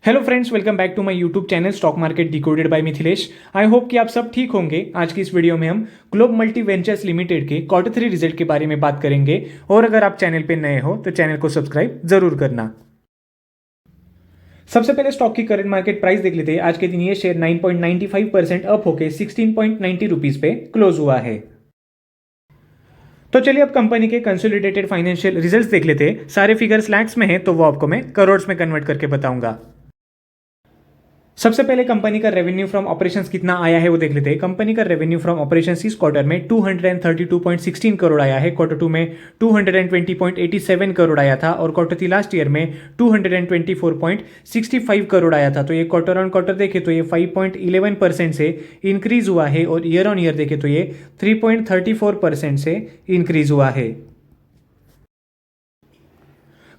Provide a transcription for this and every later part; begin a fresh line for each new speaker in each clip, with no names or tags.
Hello friends, welcome back to my YouTube channel stock market decoded by Mithilesh. I hope कि आप सब ठीक होंगे। आज की इस वीडियो में हम ग्लोब मल्टी वेंचर्स लिमिटेड के Q3 रिजल्ट के बारे में बात करेंगे। और अगर आप चैनल पे नए हो तो चैनल को सब्सक्राइब जरूर करना। सबसे पहले स्टॉक की करंट मार्केट प्राइस देख लेते हैं। आज के दिन ये शेयर 9.95% अप होकर 16.90 रुपीज पे क्लोज हुआ है। तो चलिए अब कंपनी के कंसोलिडेटेड फाइनेंशियल रिजल्ट्स देख लेते हैं। सारे फिगर्स लैक्स में हैं तो वो आपको मैं करोड़्स में कन्वर्ट करके बताऊंगा। सबसे पहले कंपनी का रेवेन्यू फ्रॉम ऑपरेशंस कितना आया है वो देख लेते हैं। कंपनी का रेवेन्यू फ्रॉम ऑपरेशंस इस क्वार्टर में 232.16 करोड़ आया है। Q2 में 220.87 करोड़ आया था और Q3 लास्ट ईयर में 224.65 करोड़ आया था। तो ये क्वार्टर ऑन क्वार्टर देखे तो ये 5.11% से इंक्रीज हुआ है और ईयर ऑन ईयर देखे तो ये 3.34% से इंक्रीज हुआ है।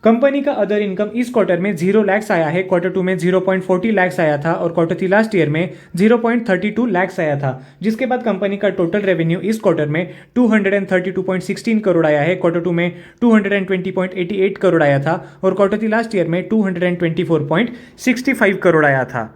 कंपनी का अदर इनकम इस क्वार्टर में 0 लैक्स आया है। Q2 में 0.40 लैक्स आया था और Q3 लास्ट ईयर में 0.32 लैक्स आया था। जिसके बाद कंपनी का टोटल रेवेन्यू इस क्वार्टर में 232.16 करोड़ आया है। Q2 में 220.88 करोड़ आया था और Q3 लास्ट ईयर में 224.65 करोड़ आया था।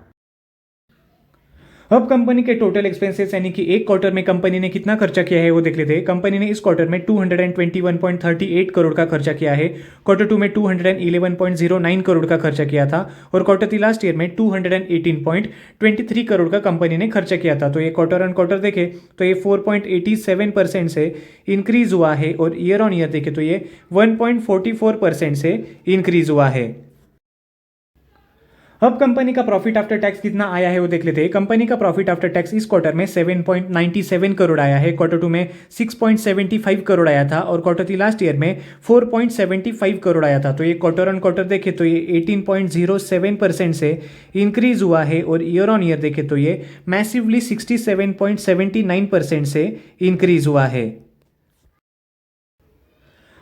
अब कंपनी के टोटल एक्सपेंसेस यानी कि एक क्वार्टर में कंपनी ने कितना खर्चा किया है वो देख लेते हैं। कंपनी ने इस क्वार्टर में 221.38 करोड़ का खर्चा किया है। Q2 में 211.09 करोड़ का खर्चा किया था और Q3 लास्ट ईयर में 218.23 करोड़ का कंपनी ने खर्चा किया था। तो ये क्वार्टर ऑन क्वार्टर देखे तो ये 4.87% से इंक्रीज हुआ है और ईयर ऑन ईयर देखे तो ये 1.44% से इंक्रीज हुआ है। अब कंपनी का प्रॉफिट आफ्टर टैक्स कितना आया है वो देख लेते हैं। कंपनी का प्रॉफिट आफ्टर टैक्स इस क्वार्टर में 7.97 करोड़ आया है। Q2 में 6.75 करोड़ आया था और Q3 लास्ट ईयर में 4.75 करोड़ आया था। तो ये क्वार्टर ऑन क्वार्टर देखे तो ये 18.07% से इंक्रीज हुआ है और ईयर ऑन ईयर देखे तो ये मैसिवली 67.79% से इंक्रीज हुआ है।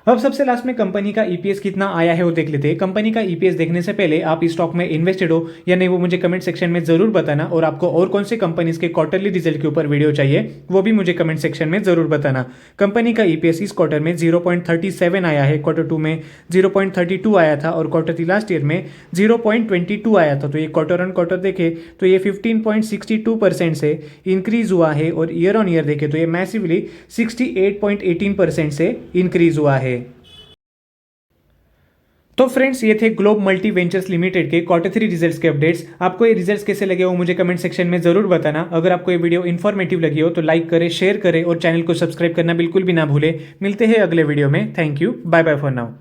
अब सबसे लास्ट में कंपनी का ईपीएस कितना आया है वो देख लेते हैं। कंपनी का ईपीएस देखने से पहले आप इस स्टॉक में इन्वेस्टेड हो या नहीं वो मुझे कमेंट सेक्शन में जरूर बताना। और आपको और कौन से कंपनीज के क्वार्टरली रिजल्ट के ऊपर वीडियो चाहिए वो भी मुझे कमेंट सेक्शन में जरूर बताना। कंपनी का ईपीएस इस क्वार्टर में 0.37 आया है। Q2 में 0.32 आया था और Q3 लास्ट ईयर में 0.22 आया था। तो ये क्वार्टर ऑन क्वार्टर देखे तो ये 15.62% से इंक्रीज हुआ है और ईयर ऑन ईयर देखे तो ये मैसिवली 68.18% से इंक्रीज हुआ है। तो फ्रेंड्स, ये थे ग्लोब मल्टी वेंचर्स लिमिटेड के Q3 रिजल्ट्स के अपडेट्स। आपको ये रिजल्ट्स कैसे लगे वो मुझे कमेंट सेक्शन में जरूर बताना। अगर आपको ये वीडियो इन्फॉर्मेटिव लगी हो तो लाइक करें, शेयर करें और चैनल को सब्सक्राइब करना बिल्कुल भी ना भूले। मिलते हैं अगले वीडियो में। Thank you, bye bye for now.